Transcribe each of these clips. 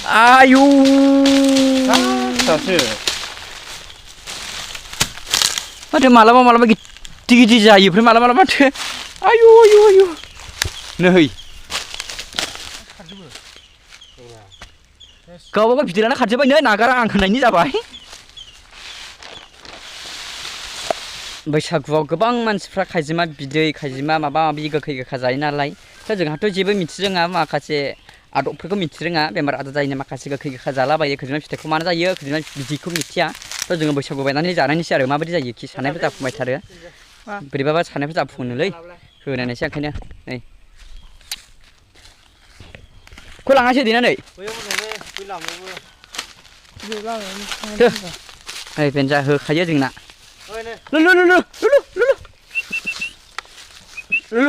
आयु दासो माथो मालाबा मालाबा गिदिर गिदिर जायो ओमफ्राय मालाबा मालाबा माथो आयु आयु आयु नै गावबा गाव गिदिरानो खारजोब्बाय नै नागारा आं होनायनि जाबाय बैसागुआव गोबां मानसिफ्रा खाइजिमा बिदै खाइजिमा माबा माबि गोखै गोखा जायो नालाय जोंहाथ' जेबो मिथिरोङा माखासे आदबफोरखौ मिथिरोङा बेमार आजार जायैनि माखासे गोखै गोखा जालाबायो खैजिमा फिथाइखौ मानो जायो खैजिमा बिदैखौ मिथिया थ' जोङो बैसागु बायनानै जानायनिसै आरो माबायदि जायो खि सानायफोर जाफुंबाय थारो बोरैबाबा सानायफोर जाफुङोनोलै होनायनायसै ओंखायनो नै खौ लाङासै देनानै ओइ बेनजा होखायो जोंना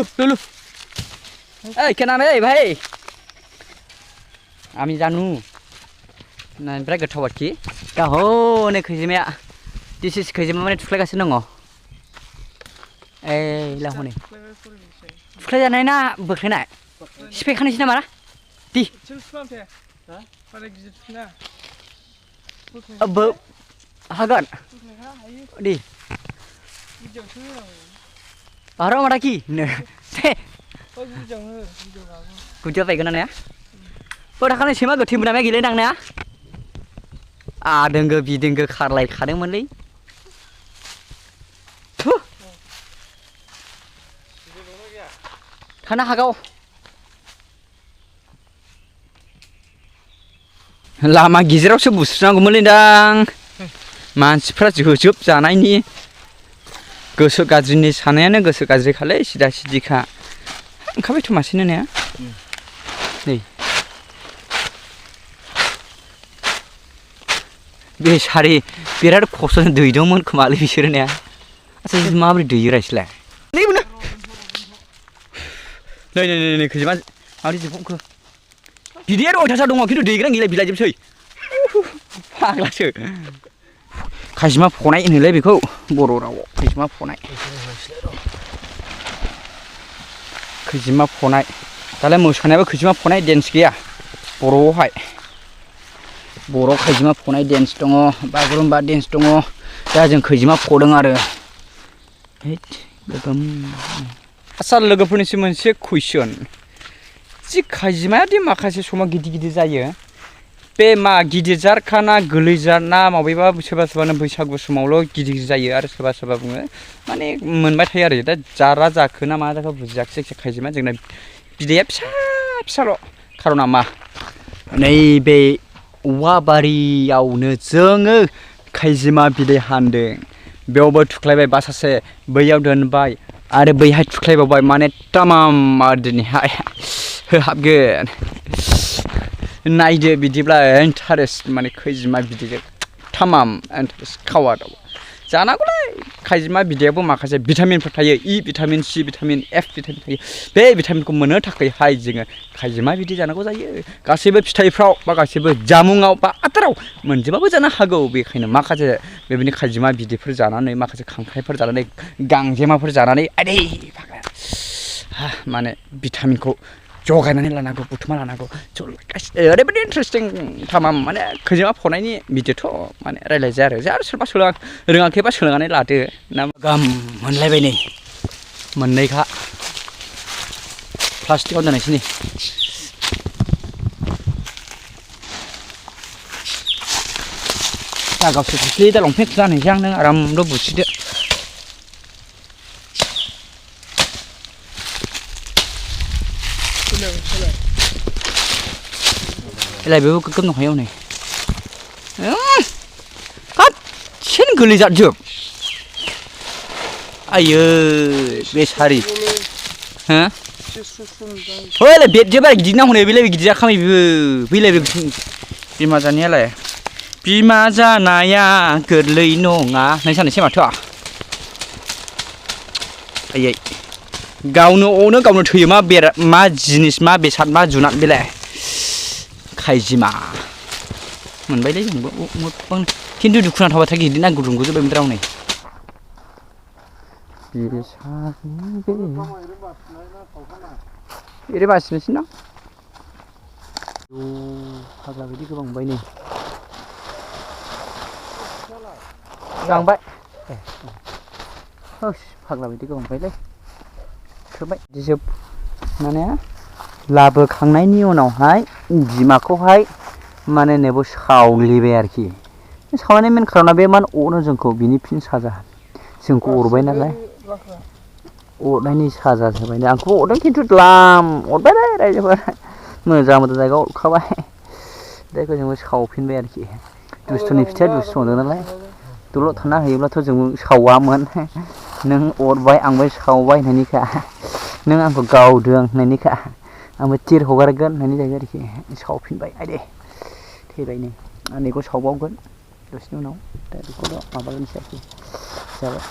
लुलु ऐ खोनाबाय ऐ भाई आमी जानू बिराद गोथाव आरोखि गाहो नै खैजिमाया दिस इज खैजिमा माने थुख्लायगासिनो दङ ओइ ला हनै थुख्लायजानाय ना बोख्लायनाय सिफायखानोसै नामा दि हागोन दि बाहाराव माथा कि गुदियाव बायगोन ना दाखालि सैमा गोथै मोनामनाया गैलाय दांनाया दोंगो बिदोंगो खारलायखादोंमोनलै थानो हागौ लामा गेजेरावसो बुस्रिनांगौमोनलै दां मानसिफ्रा जोजोब जानायनि गोसो गाज्रिनि सानायानो गोसो गाज्रिखालै सिदा सिदिखा ओंखारबायथ' मासेनो ने नै बेसारि बिराद खस्थ'जों दैदोंमोन खोमालै बिसोरो ने आच्छा माबोरै दैयोरा इसोरलाय नै खैजिमा माबोरै जोबखो बिदैयानो अयथासार दङ खिन्थु दैग्रायानो गैला बिलाइजोबसै फाग्लासो खैजिमा फनाय होनोलै बेखौ बर' रावआव खैजिमा फनाय दालाय मोसानायाबो खैजिमा फनाय डेन्स गैया बर'आवहाय बर'आव खैजिमा फनाय डेन्स दङ बागुरुम्बा डेन्स दङ दा जों खैजिमा फदों आरो आच्छा लोगोफोरनिसिम मोनसे कुइसन जि खैजिमायादि माखासे समाव गिदिर गिदिर जायो बे मा गिदिर जारखा ना गोरलै जार ना माबेबा सोरबा सोरबानो बैसागु समावल' गिदिर गिदिर जायो आरो सोरबा सोरबा बुङो माने मोनबाय थायो आरो दा जारा जाखो ना मा जाखो बुजियाखिसै जायखिजाया खैजिमा जोंना बिदैया फिसा फिसाल' खार'ना मा नैबे औवाबारियावनो जोङो खैजिमा बिदै हानदों बेयावबो थुख्लायबाय बासासे बैयाव दोनबाय आरो बैहाय थुख्लायबावबाय माने तामाम आरो दिनैहाय होहाबगोन नायदो बिदिब्ला इन्टारेस्ट माने खैजिमा बिदैजों तामाम इन्टारेस्ट खावा दावा जानांगौलै खैजिमा बिदैयावबो माखासे भिटामिनफोर थायो E vitamin C vitamin F vitamin थायो बे भिटामिनखौ मोननो थाखायहाय जोङो खैजिमा बिदै जानांगौ जायो गासैबो फिथाइफ्राव बा गासैबो जामुङाव बा आदाराव मोनजोबाबो जानो हागौ बेखायनो माखासे बेबायदि खैजिमा बिदैफोर जानानै माखासे खांख्राइफोर जानानै गांजेमाफोर जानानै आदै माने भिटामिनखौ जगायनानै लानांगौ बुथुमना लानांगौ ओरैबायदि इन्टारेस्टिं तामाम माने खैजिमा फनायनि भिडिअ'थ' माने रायज्लायजाया आरो जा सोरबा रोङाखैबा सोलोंनानै लादो ना गाहाम मोनलायबाय नै मोननैखा प्लास्टिकआव दोननोसै नै दा गावसोर खोख्लैयो दा लंपेन्ट गानहैसै आं नों आरामल' बुसिदो एलाय बेबो गोगोम दंखायो हनै गासिनो गोरलै जाजोब आयै बेसारि हो ओइलाय बेदजों बारा गिदिर ना हनै बेलाय गिदिर जाखामै बेबो बैलाय बिमा जानायालाय बिमा जानाया गोरलै नङा नै साननोसै माथो आयै गावनो अनो गावनो थैयो मा जिनिस मा बेसाद मा जुनाद बेलाय खैजिमा मोनबायलै जोंबो खिन्थु दुखुनांथाव बाथ्रा गिदिर ना गुदुंगुजोब्बायमोन रावनै एरै बासिनोसै ना फाग्ला बायदि गोबां मोनबाय नै लांबाय फाग्ला बायदि गोबां मोनबायलै थोबाय जोब माने लाबोखांनायनि उनावहाय बिमाखौहाय माने नैबो सावग्लिबाय आरोखि सावनायनि मेन खारना बे मान अरो जोंखौ बिनि फिन साजा जोंखौ अरबाय नालाय अरनायनि साजा जाबाय आंखौ अरदों खिन्थु द्लाम अरबायलै रायजोफोर मोजां मोजां जायगायाव अरखाबाय जायखौ जोंबो सावफिनबाय आरोखि दुस्थुनि फिथाइया दुस्थु संदों नालाय दलद थाना होयोब्लाथ' जोंबो सावामोन नों अरबाय आंबो सावबाय होननायनिखा नों आंखौ गावदों होननायनिखा आंबो थिर हगारगोन होननानै जायो आरोखि सावफिनबाय आयदे थैबाय नै आं बेखौ सावबावगोन दसेनि उनाव दा बेखौल' माबागोनसै आरोखि जाबाय